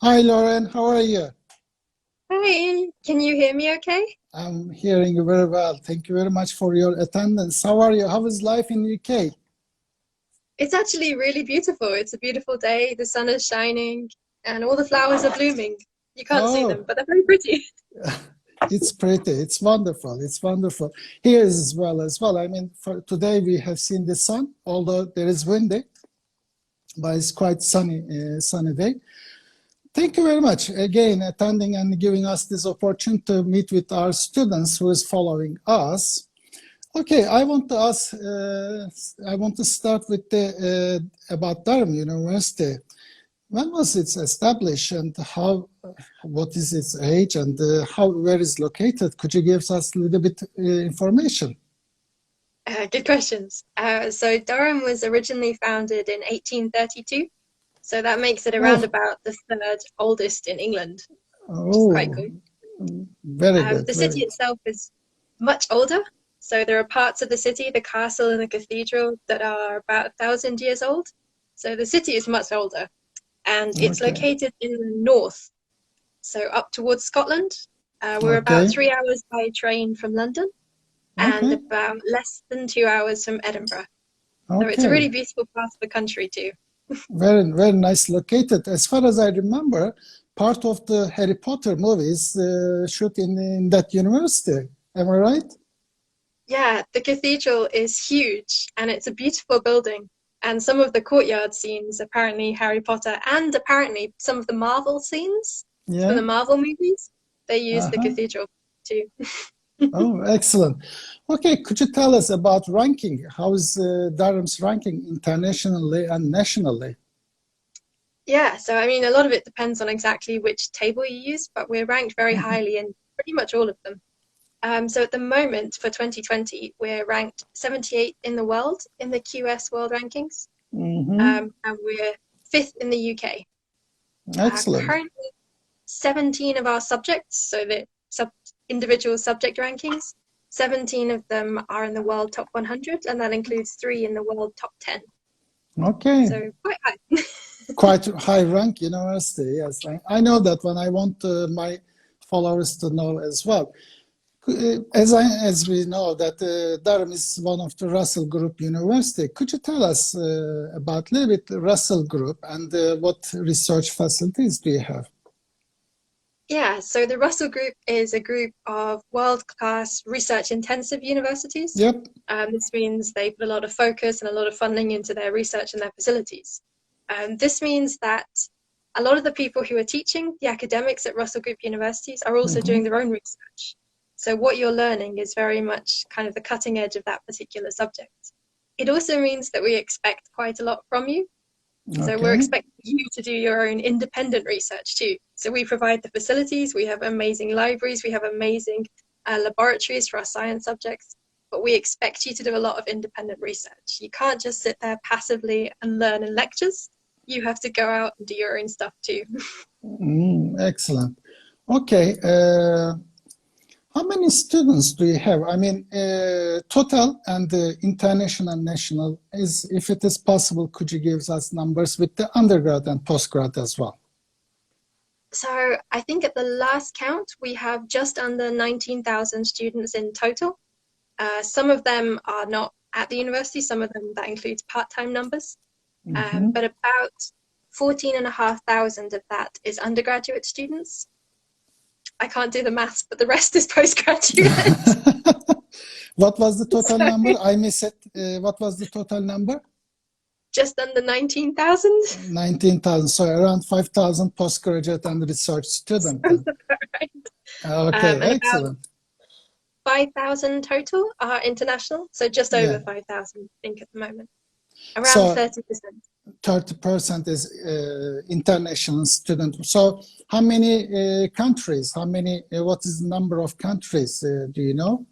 Hi, Lauren. How are you? Hi, can you hear me okay? I'm hearing you very well. Thank you very much for your attendance. How are you? How is life in UK? It's actually really beautiful. It's a beautiful day. The sun is shining and all the flowers are blooming. You can't see them, Oh, but they're very pretty. it's pretty. It's wonderful. It's wonderful. Here is as well. I mean, for today we have seen the sun, although there is windy, but it's quite sunny day. Thank you very much again attending and giving us this opportunity to meet with our students who is following us. Okay, I want to ask. I want to start with the about Durham University. When was it established and how? What is its age and where is located? Could you give us a little bit information? Good questions. So Durham was originally founded in 1832. So that makes it around Oh, about the third oldest in England, which is quite oh, cool. very good, The very city good. itself is much older. So there are parts of the city, the castle and the cathedral, that are about 1,000 years old. So the city is much older. And it's Okay, located in the north, so up towards Scotland. We're about okay, 3 hours by train from London and okay, about less than 2 hours from Edinburgh. So it's a really okay. beautiful part of the country too. Very, very nice located. As far as I remember, part of the Harry Potter movies shoot in that university. Am I right? Yeah, the cathedral is huge and it's a beautiful building. And some of the courtyard scenes, apparently Harry Potter, and apparently some of the Marvel scenes from Yeah. the Marvel movies, they use the Uh-huh. cathedral too. Oh, excellent. Okay, could you tell us about ranking? How is Durham's ranking internationally and nationally? Yeah, so I mean, a lot of it depends on exactly which table you use, but we're ranked very Mhm. highly in pretty much all of them. So at the moment for 2020, we're ranked 78th in the world in the QS World Rankings, Mhm. and we're fifth in the UK. Excellent. Currently, 17 of our subjects, so the individual subject rankings, 17 of them are in the world top 100, and that includes three in the world top 10. Okay. So quite high. Quite high rank university. Yes, I know that one. I want my followers to know as well. As we know that Durham is one of the Russell Group University, could you tell us about a little bit Russell Group and what research facilities do you have? Yeah, so the Russell Group is a group of world-class research-intensive universities. Yep. This means they put a lot of focus and a lot of funding into their research and their facilities. This means that a lot of the people who are teaching, the academics at Russell Group universities, are also Hmm. doing their own research. So what you're learning is very much kind of the cutting edge of that particular subject. It also means that we expect quite a lot from you. So we're Okay. expecting you to do your own independent research too. So we provide the facilities, we have amazing libraries, we have amazing laboratories for our science subjects, but we expect you to do a lot of independent research. You can't just sit there passively and learn in lectures. You have to go out and do your own stuff too. Excellent. Okay. How many students do you have? I mean, total and international, national. If it is possible, could you give us numbers with the undergrad and postgrad as well? So I think at the last count, we have just under 19,000 students in total. Some of them are not at the university, some of them that includes part-time numbers, Mhm. but about 14,500 of that is undergraduate students. I can't do the maths, but the rest is postgraduate. What was the total So number? I missed it. What was the total number? just under 19,000. 19,000. So around 5,000 postgraduate and research student Sounds then. about right. Okay, And about excellent. 5,000 total are international, so just over Yeah. 5,000, I think, at the moment. Around So 30%. 30% is international student. So how many countries? What is the number of countries? Do you know?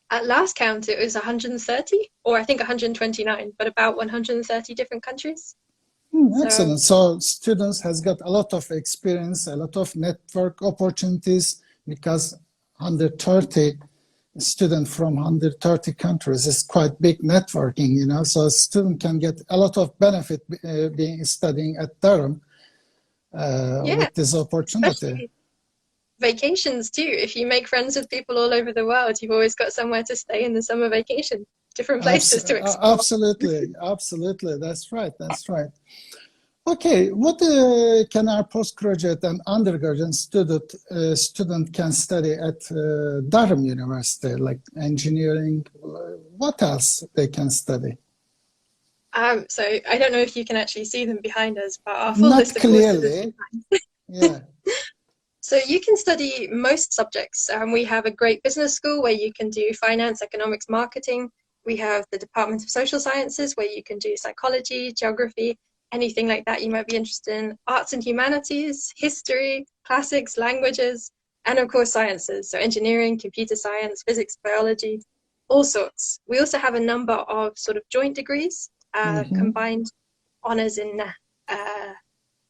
At last count, it was 130, or I think 129, but about 130 different countries. So Excellent. So students has got a lot of experience, a lot of network opportunities because 130 student from 130 countries is quite big networking, you know. So a student can get a lot of benefit being studying at Durham. with this opportunity. Especially vacations too. If you make friends with people all over the world, you've always got somewhere to stay in the summer vacation, different places to explore. Absolutely. That's right. Okay, what can our postgraduate and undergraduate student can study at Durham University, like engineering? What else they can study? So I don't know if you can actually see them behind us, but our full Not list of courses clearly. Yeah. So you can study most subjects. We have a great business school where you can do finance, economics, marketing. We have the Department of Social Sciences where you can do psychology, geography, anything like that you might be interested in. Arts and humanities, history, classics, languages, and of course sciences. So engineering, computer science, physics, biology, all sorts. We also have a number of sort of joint degrees, combined honours in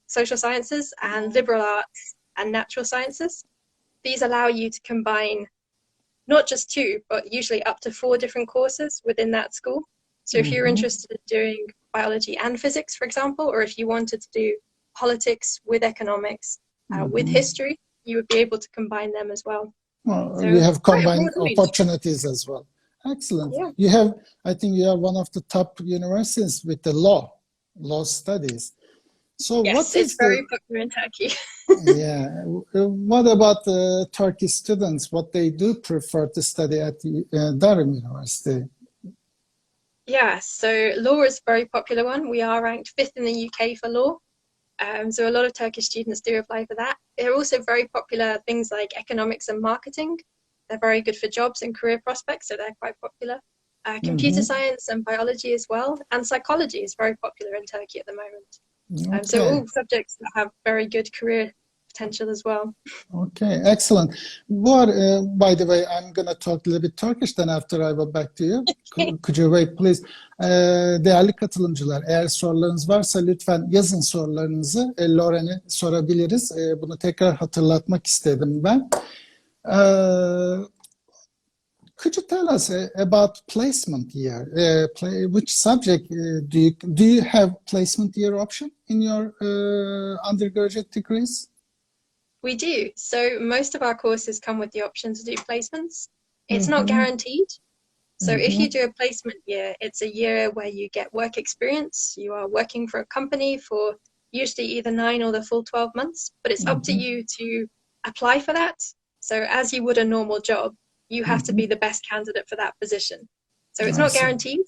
social sciences and liberal arts and natural sciences. These allow you to combine not just 2, but usually up to 4 different courses within that school. So if you're interested in doing biology and physics, for example, or if you wanted to do politics with economics, with history, you would be able to combine them as well. Well, So you have combined range. opportunities as well. Excellent. Yeah. I think you have one of the top universities with the law studies. So yes, it's very popular in Turkey. Yeah. What about Turkish students? What they do prefer to study at Durham University? Yeah, so law is a very popular one. We are ranked 5th in the UK for law. So a lot of Turkish students do apply for that. They're also very popular things like economics and marketing. They're very good for jobs and career prospects, so they're quite popular. Computer science and biology as well. And psychology is very popular in Turkey at the moment. So all subjects that have very good career potential as well. Okay, excellent. By the way, I'm going to talk a little bit Turkish, then after I go back to you. Could you wait, please? Değerli katılımcılar, eğer sorularınız varsa lütfen yazın sorularınızı. Loren'e sorabiliriz. Bunu tekrar hatırlatmak istedim ben. Could you tell us about placement year? Which subject do you have placement year option in your undergraduate degrees? We do. So most of our courses come with the option to do placements. It's not guaranteed. So if you do a placement year, it's a year where you get work experience. You are working for a company for usually either 9 or the full 12 months, but it's up to you to apply for that. So as you would a normal job, you have to be the best candidate for that position. So it's not guaranteed,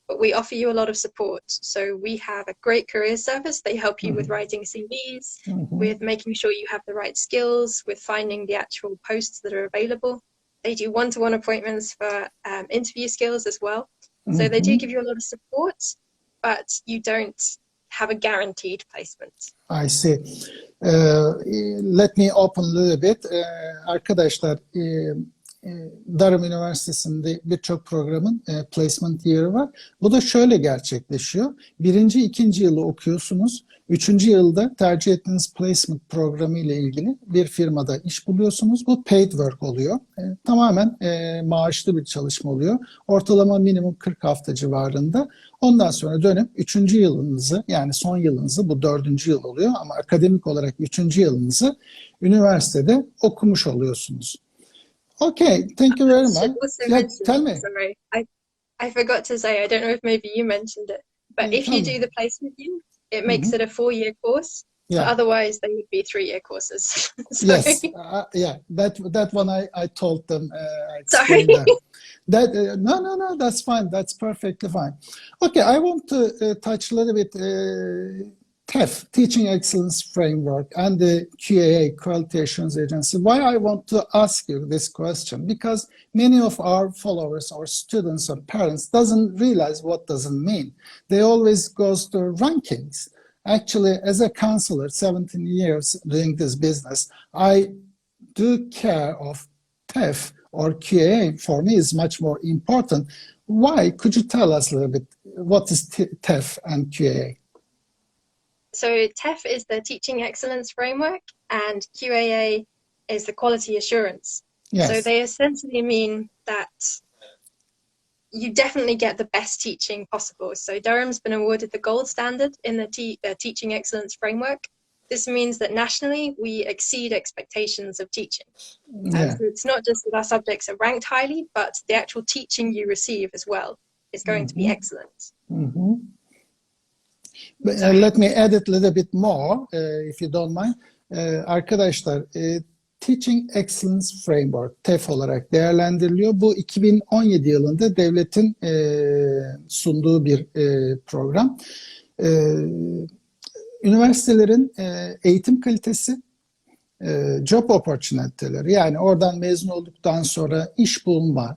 but we offer you a lot of support. So we have a great career service. They help you with writing CVs, with making sure you have the right skills, with finding the actual posts that are available. They do one-to-one appointments for interview skills as well. So they do give you a lot of support, but you don't have a guaranteed placement. I see. Let me open a little bit. Arkadaşlar, Durham Üniversitesi'nde birçok programın placement year'ı var. Bu da şöyle gerçekleşiyor. 1. 2. yılı okuyorsunuz. 3. yılda tercih ettiğiniz placement programı ile ilgili bir firmada iş buluyorsunuz. Bu paid work oluyor. Tamamen maaşlı bir çalışma oluyor. Ortalama minimum 40 hafta civarında. Ondan sonra dönüp 3. yılınızı, yani son yılınızı, bu 4. yıl oluyor ama akademik olarak 3. yılınızı üniversitede okumuş oluyorsunuz. Okay, thank you very much. Tell me. Sorry, I forgot to say, I don't know if maybe you mentioned it, but if you do the placement year, it makes it a 4-year course. Yeah. So otherwise, they would be 3-year courses. Yes, yeah, that one I told them. I explained that. No, that's fine. That's perfectly fine. Okay, I want to touch a little bit TEF, Teaching Excellence Framework, and the QAA, Quality Assurance Agency. Why I want to ask you this question? Because many of our followers or students or parents doesn't realize what does it mean. They always goes to rankings. Actually, as a counselor, 17 years doing this business, I do care of TEF or QAA. For me, is much more important. Why? Could you tell us a little bit what is TEF and QAA? So TEF is the Teaching Excellence Framework and QAA is the Quality Assurance. Yes. So they essentially mean that you definitely get the best teaching possible. So Durham's been awarded the gold standard in the Teaching Excellence Framework. This means that nationally we exceed expectations of teaching. Yeah. So it's not just that our subjects are ranked highly, but the actual teaching you receive as well is going to be excellent. Let me add it a little bit more, if you don't mind. Arkadaşlar, Teaching Excellence Framework, TEF olarak değerlendiriliyor. Bu 2017 yılında devletin sunduğu bir program. Üniversitelerin eğitim kalitesi, job opportunity'leri, yani oradan mezun olduktan sonra iş bulma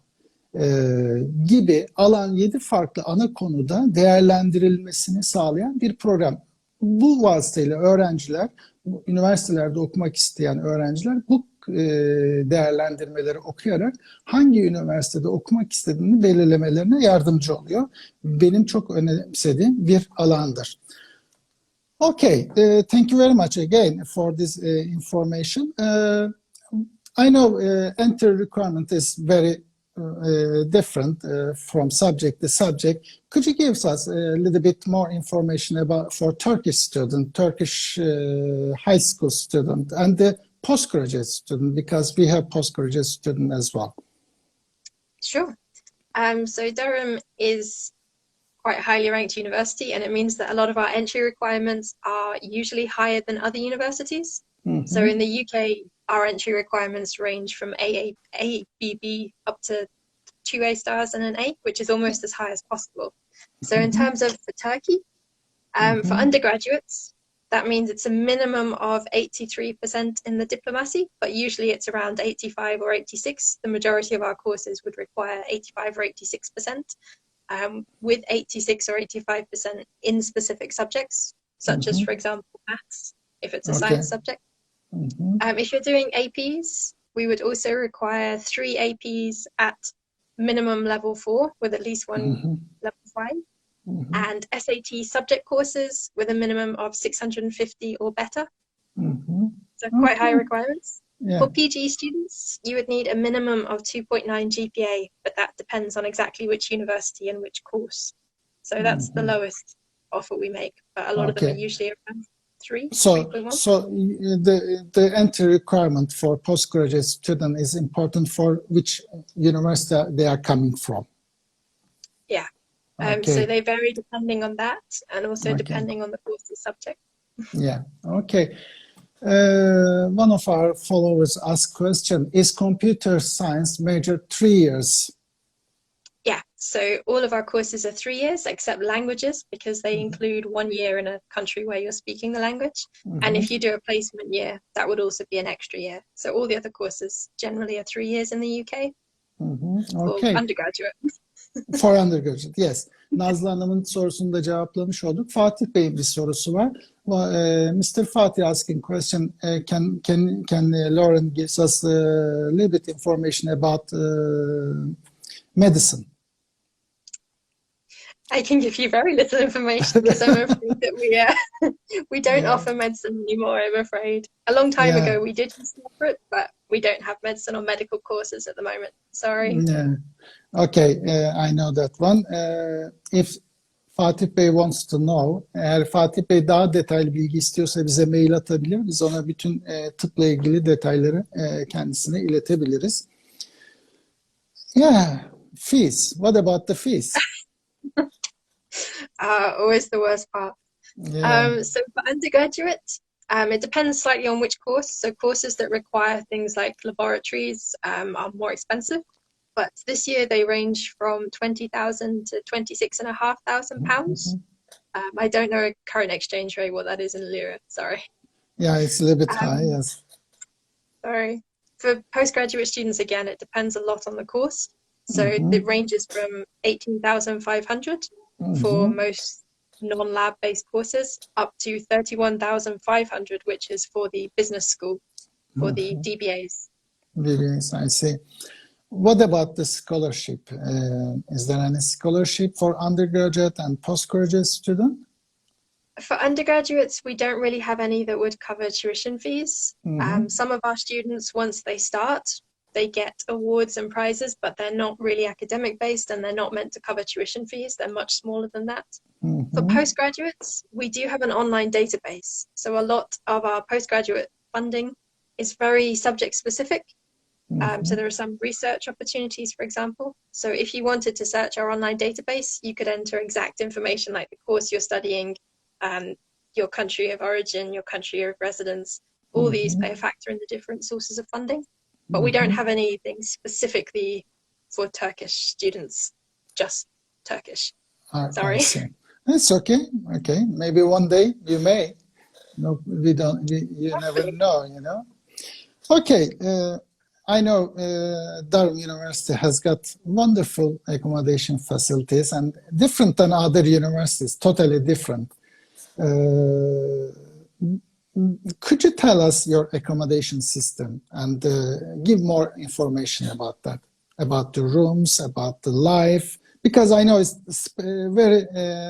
gibi alan 7 farklı ana konuda değerlendirilmesini sağlayan bir program. Bu vasıtayla öğrenciler, üniversitelerde okumak isteyen öğrenciler bu değerlendirmeleri okuyarak hangi üniversitede okumak istediğini belirlemelerine yardımcı oluyor. Benim çok önemsediğim bir alandır. Okay, thank you very much again for this information. I know entry requirement is very different from subject to subject. Could you give us a little bit more information about for Turkish student, Turkish high school student, and the postgraduate student, because we have postgraduate student as well? Sure. So Durham is quite a highly ranked university, and it means that a lot of our entry requirements are usually higher than other universities. So in the UK, our entry requirements range from A, B, B up to 2 A stars and an A, which is almost as high as possible. So in terms of for Turkey, for undergraduates, that means it's a minimum of 83% in the diplomacy, but usually it's around 85 or 86. The majority of our courses would require 85 or 86%, with 86 or 85% in specific subjects, such as, for example, maths, if it's a science subject. If you're doing APs, we would also require 3 APs at minimum level 4 with at least one level 5, and SAT subject courses with a minimum of 650 or better. So quite high requirements. Yeah. For PG students, you would need a minimum of 2.9 GPA, but that depends on exactly which university and which course. So that's the lowest offer we make, but a lot of them are usually around 3. So 3.1. the entry requirement for postgraduate student is important for which university they are coming from. Yeah. So they vary depending on that, and also depending on the course's subject. Yeah. Okay. One of our followers asked question: is computer science major 3 years? Yeah, so all of our courses are 3 years except languages, because they include 1 year in a country where you're speaking the language. And if you do a placement year, that would also be an extra year. So all the other courses generally are 3 years in the UK for undergraduate. For undergraduate, yes. Nazlı Hanım'ın sorusunu da cevaplamış olduk. Fatih Bey'in bir sorusu var. Mr. Fatih asking question, can Lauren gives us a little bit information about medicine? I can give you very little information because I'm afraid that we don't offer medicine anymore, I'm afraid. A long time ago we did offer it, but we don't have medicine or medical courses at the moment. Sorry. Yeah. Okay, I know that one. If Fatih Bey wants to know, eğer Fatih Bey daha detaylı bilgi istiyorsa bize mail atabilir. Biz ona bütün tıpla ilgili detayları kendisine iletebiliriz. Yeah, fees. What about the fees? Always the worst part. Yeah. So for undergraduate, it depends slightly on which course. So courses that require things like laboratories are more expensive. But this year they range from 20,000 to 26,500 pounds. I don't know a current exchange rate, what that is in lira. Sorry. Yeah, it's a little bit high, yes. Sorry. For postgraduate students, again, it depends a lot on the course. So it ranges from 18,500 for most non-lab based courses up to 31,500, which is for the business school, for the DBAs. DBAs, I see. What about the scholarship? Is there any scholarship for undergraduate and postgraduate student? For undergraduates, we don't really have any that would cover tuition fees. Some of our students, once they start, they get awards and prizes, but they're not really academic based and they're not meant to cover tuition fees. They're much smaller than that. For postgraduates, we do have an online database. So a lot of our postgraduate funding is very subject specific. So there are some research opportunities, for example. So if you wanted to search our online database, you could enter exact information like the course you're studying, your country of origin, your country of residence. All these play a factor in the different sources of funding. But we don't have anything specifically for Turkish students, just Turkish. Sorry. It's okay. Okay. Maybe one day you may. No, we don't. You never know, you know. Okay. I know Durham University has got wonderful accommodation facilities and different than other universities, totally different. Could you tell us your accommodation system and give more information about that, about the rooms, about the life? Because I know it's a very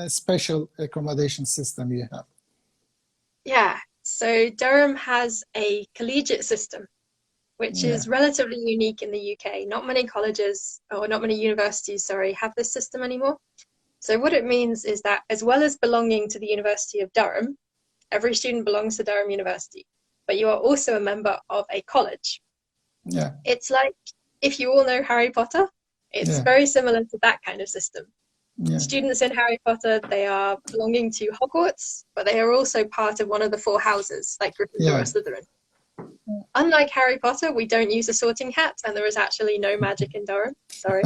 special accommodation system you have. Yeah, so Durham has a collegiate system, which is relatively unique in the UK. Not many colleges, or not many universities, sorry, have this system anymore. So what it means is that as well as belonging to the University of Durham, every student belongs to Durham University, but you are also a member of a college. Yeah. It's like, if you all know Harry Potter, it's very similar to that kind of system. Yeah. Students in Harry Potter, they are belonging to Hogwarts, but they are also part of one of the four houses, like Gryffindor or Slytherin. Unlike Harry Potter, we don't use a sorting hat, and there is actually no magic in Durham. Sorry.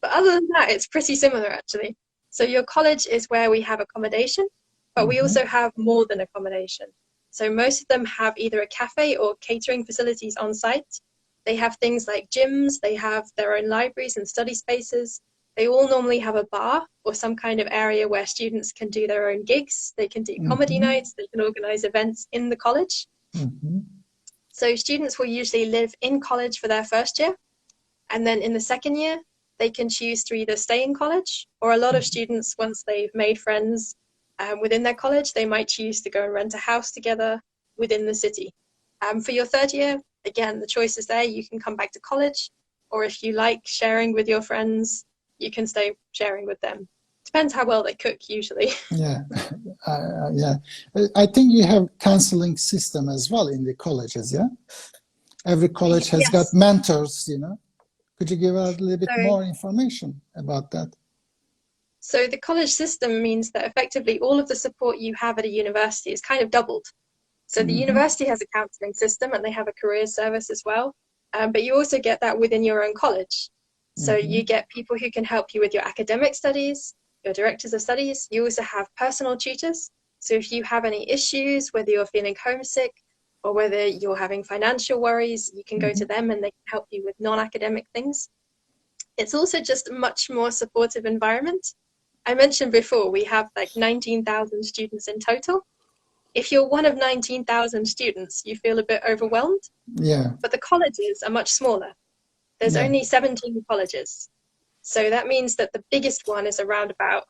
But other than that, it's pretty similar, actually. So your college is where we have accommodation, but we also have more than accommodation. So most of them have either a cafe or catering facilities on site. They have things like gyms, they have their own libraries and study spaces. They all normally have a bar or some kind of area where students can do their own gigs. They can do comedy nights, they can organize events in the college. So students will usually live in college for their first year. And then in the second year, they can choose to either stay in college, or a lot of students, once they've made friends within their college, they might choose to go and rent a house together within the city. For your third year, again, the choice is there. You can come back to college, or if you like sharing with your friends, you can stay sharing with them. Depends how well they cook, usually. Yeah. I think you have counseling system as well in the colleges, yeah? Every college has got mentors, you know? Could you give us a little bit more information about that? So the college system means that effectively all of the support you have at a university is kind of doubled. So the university has a counselling system and they have a career service as well. But you also get that within your own college. So you get people who can help you with your academic studies, your directors of studies. You also have personal tutors. So if you have any issues, whether you're feeling homesick or whether you're having financial worries, you can go to them and they can help you with non-academic things. It's also just a much more supportive environment. I mentioned before, we have like 19,000 students in total. If you're one of 19,000 students, you feel a bit overwhelmed. Yeah. But the colleges are much smaller. There's only 17 colleges. So that means that the biggest one is around about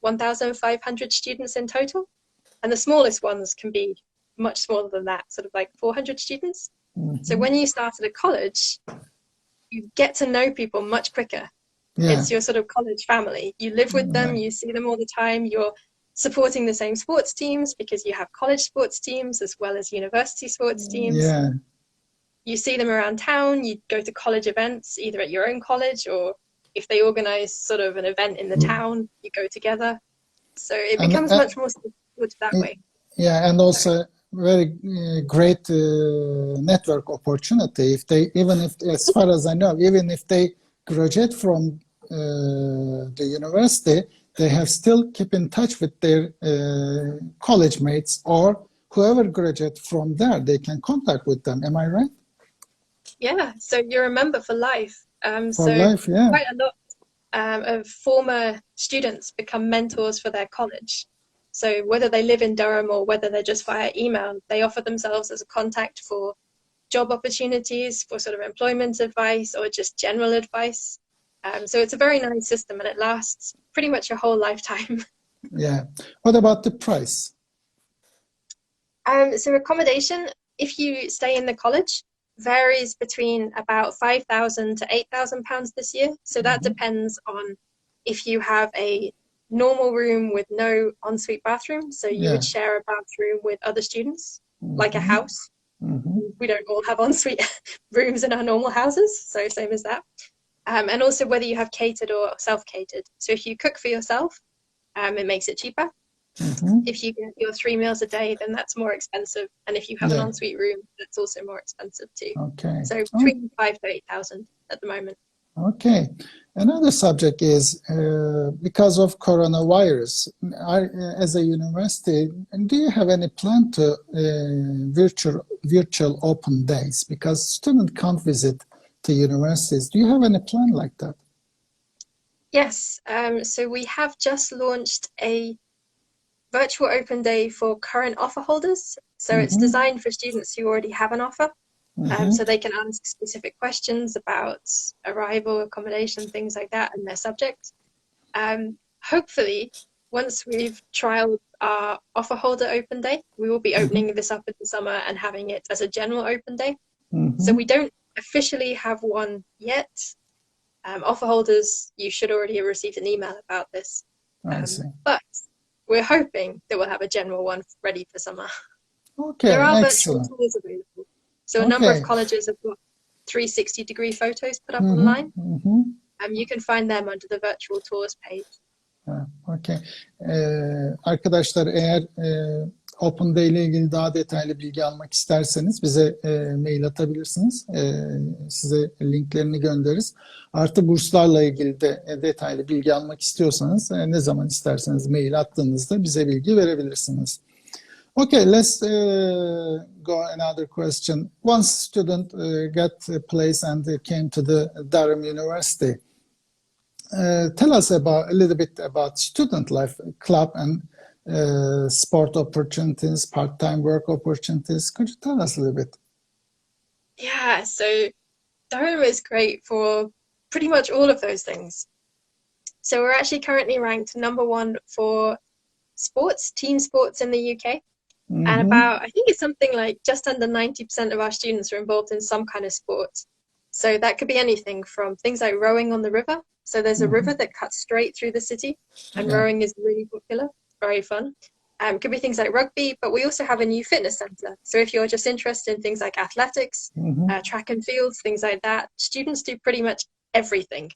1,500 students in total. And the smallest ones can be much smaller than that, sort of like 400 students. So when you start at a college, you get to know people much quicker. It's your sort of college family. You live with them, you see them all the time. You're supporting the same sports teams because you have college sports teams as well as university sports teams. You see them around town, you go to college events, either at your own college or if they organize sort of an event in the town, you go together. So it becomes much more supportive that way. Yeah, and also very great network opportunity. If they, even if, as far as I know, even if they graduate from the university, they have still keep in touch with their college mates or whoever graduate from there, they can contact with them. Am I right? Yeah, so you're a member for life. For life, yeah. Quite a lot of former students become mentors for their college. So whether they live in Durham or whether they're just via email, they offer themselves as a contact for job opportunities, for sort of employment advice or just general advice. So it's a very nice system and it lasts pretty much your whole lifetime. Yeah. What about the price? So accommodation, if you stay in the college, varies between about £5,000 to £8,000 this year. So that depends on if you have a normal room with no ensuite bathroom. So you would share a bathroom with other students, like a house. We don't all have ensuite rooms in our normal houses, so same as that. And also whether you have catered or self-catered. So if you cook for yourself, it makes it cheaper. If you get your 3 meals a day, then that's more expensive. And if you have an ensuite room, that's also more expensive too. Okay. So between 5,000 to 8,000 at the moment. Okay. Another subject is because of coronavirus, as a university, do you have any plan to virtual open days? Because students can't visit the universities. Do you have any plan like that? Yes. So we have just launched a virtual open day for current offer holders. So it's designed for students who already have an offer. So they can ask specific questions about arrival, accommodation, things like that, and their subject. Hopefully, once we've trialed our offer holder open day, we will be opening this up in the summer and having it as a general open day. So we don't officially have one yet. Offer holders, you should already have received an email about this. But we're hoping that we'll have a general one ready for summer. Okay, there are excellent. virtual tours available. So a number of colleges have got 360-degree photos put up online. You can find them under the virtual tours page. Okay. Arkadaşlar eğer Open Day ile ilgili daha detaylı bilgi almak isterseniz bize mail atabilirsiniz. Size linklerini göndeririz. Artı burslarla ilgili de detaylı bilgi almak istiyorsanız ne zaman isterseniz mail attığınızda bize bilgi verebilirsiniz. Okay, let's go another question. Once student got a place and came to the Durham University, tell us a little bit about student life, club and sport opportunities, part-time work opportunities. Could you tell us a little bit? Yeah, so Durham is great for pretty much all of those things. So we're actually currently ranked #1 for sports, team sports in the UK. And about, I think it's something like just under 90% of our students are involved in some kind of sport. So that could be anything from things like rowing on the river. So there's a river that cuts straight through the city, and rowing is really popular, very fun. Could be things like rugby, but we also have a new fitness centre. So if you're just interested in things like athletics, track and fields, things like that, students do pretty much everything.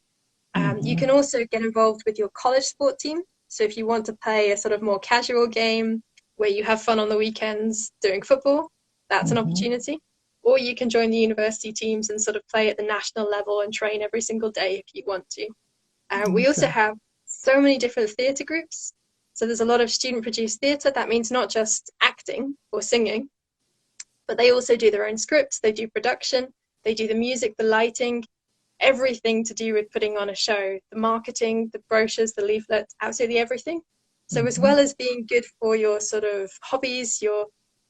You can also get involved with your college sport team. So if you want to play a sort of more casual game where you have fun on the weekends doing football, that's an opportunity. Or you can join the university teams and sort of play at the national level and train every single day if you want to. We also have so many different theatre groups. So there's a lot of student-produced theatre. That means not just acting or singing, but they also do their own scripts, they do production, they do the music, the lighting, everything to do with putting on a show, the marketing, the brochures, the leaflets, absolutely everything. So as well as being good for your sort of hobbies, your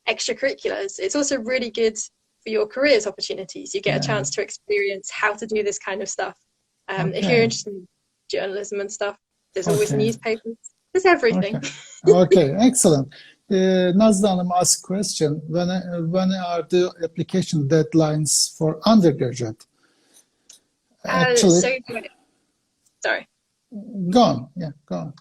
extracurriculars, it's also really good for your careers opportunities. You get a chance to experience how to do this kind of stuff. If you're interested in journalism and stuff, there's always newspapers. There's everything. Okay, excellent. Nazlı Hanım asked question, when are the application deadlines for undergraduate? Actually, sorry. Go on. Yeah, go on.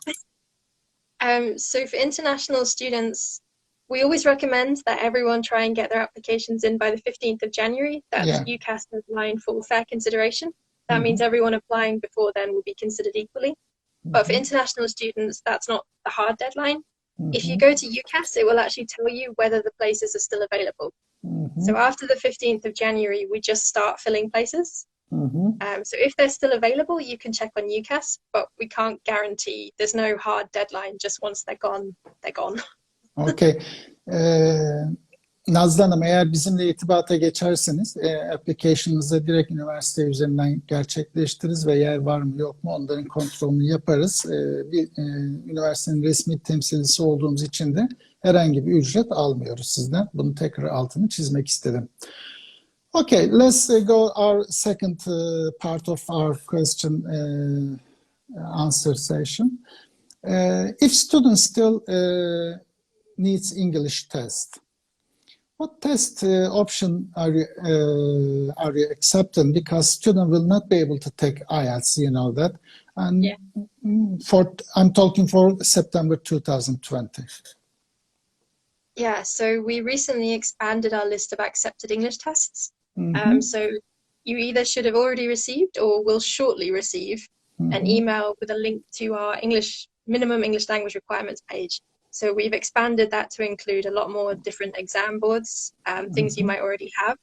So for international students, we always recommend that everyone try and get their applications in by the 15th of January. That's UCAS deadline for fair consideration. That means everyone applying before then will be considered equally. But for international students, that's not the hard deadline. If you go to UCAS, it will actually tell you whether the places are still available. So after the 15th of January, we just start filling places. So if they're still available, you can check on UCAS, but we can't guarantee. There's no hard deadline. Just once they're gone, they're gone. Okay. Nazlı Hanım, eğer bizimle irtibata geçerseniz application'ınızı direkt üniversite üzerinden gerçekleştiririz ve yer var mı yok mu onların kontrolünü yaparız. Üniversitenin resmi temsilcisi olduğumuz için de herhangi bir ücret almıyoruz sizden. Bunu tekrar altını çizmek istedim. Okay, let's go our second part of our question answer session. If students still needs English test, what test option are you accepting? Because student will not be able to take IELTS, you know that. And Yeah. I'm talking for September 2020. Yeah, so we recently expanded our list of accepted English tests. So you either should have already received or will shortly receive an email with a link to our minimum English language requirements page. So we've expanded that to include a lot more different exam boards, things you might already have.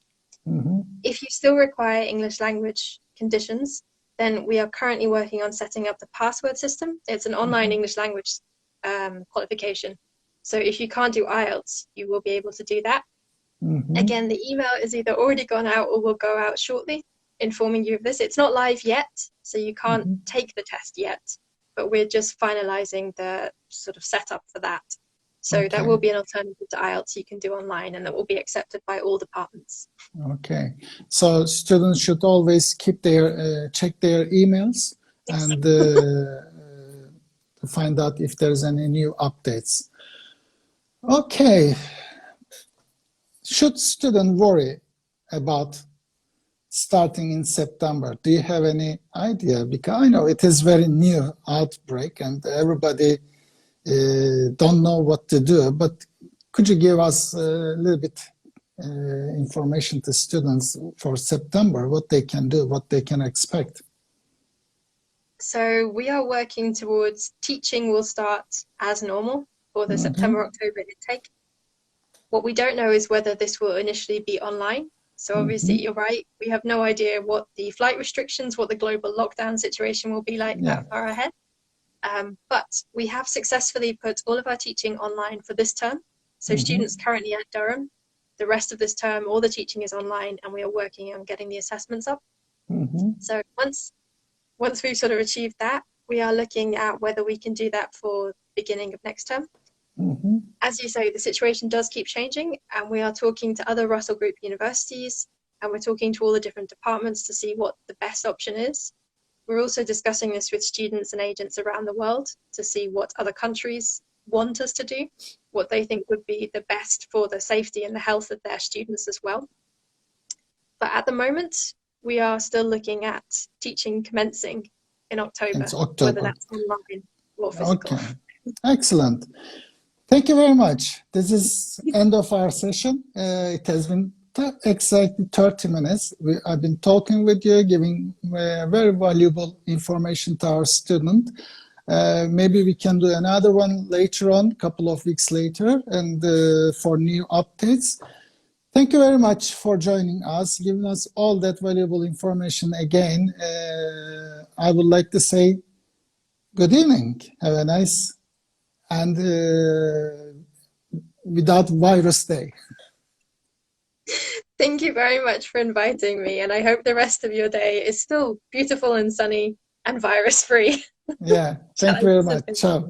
If you still require English language conditions, then we are currently working on setting up the password system. It's an online English language qualification. So if you can't do IELTS, you will be able to do that. Again, the email is either already gone out or will go out shortly, informing you of this. It's not live yet, so you can't take the test yet, but we're just finalizing the sort of setup for that. So that will be an alternative to IELTS you can do online, and that will be accepted by all departments. Okay, so students should always keep their check their emails and to find out if there's any new updates. Okay, should student worry about starting in September? Do you have any idea? Because I know it is very new outbreak and everybody don't know what to do, but could you give us a little bit information to students for September, what they can do, what they can expect? So we are working towards teaching will start as normal for the September-October intake. What we don't know is whether this will initially be online. So obviously you're right, we have no idea what the flight restrictions, what the global lockdown situation will be like that far ahead. But we have successfully put all of our teaching online for this term. So students currently at Durham, the rest of this term, all the teaching is online, and we are working on getting the assessments up. So once we've sort of achieved that, we are looking at whether we can do that for the beginning of next term. As you say, the situation does keep changing, and we are talking to other Russell Group universities, and we're talking to all the different departments to see what the best option is. We're also discussing this with students and agents around the world to see what other countries want us to do, what they think would be the best for the safety and the health of their students as well. But at the moment, we are still looking at teaching commencing in October, whether that's online or physical. Okay, excellent. Thank you very much. This is end of our session. It has been exactly 30 minutes. I've been talking with you, giving very valuable information to our student. Maybe we can do another one later on, a couple of weeks later, and for new updates. Thank you very much for joining us, giving us all that valuable information again. I would like to say good evening. Have a nice and without virus day. Thank you very much for inviting me, and I hope the rest of your day is still beautiful and sunny and virus-free. Yeah, thank you very much. Ciao.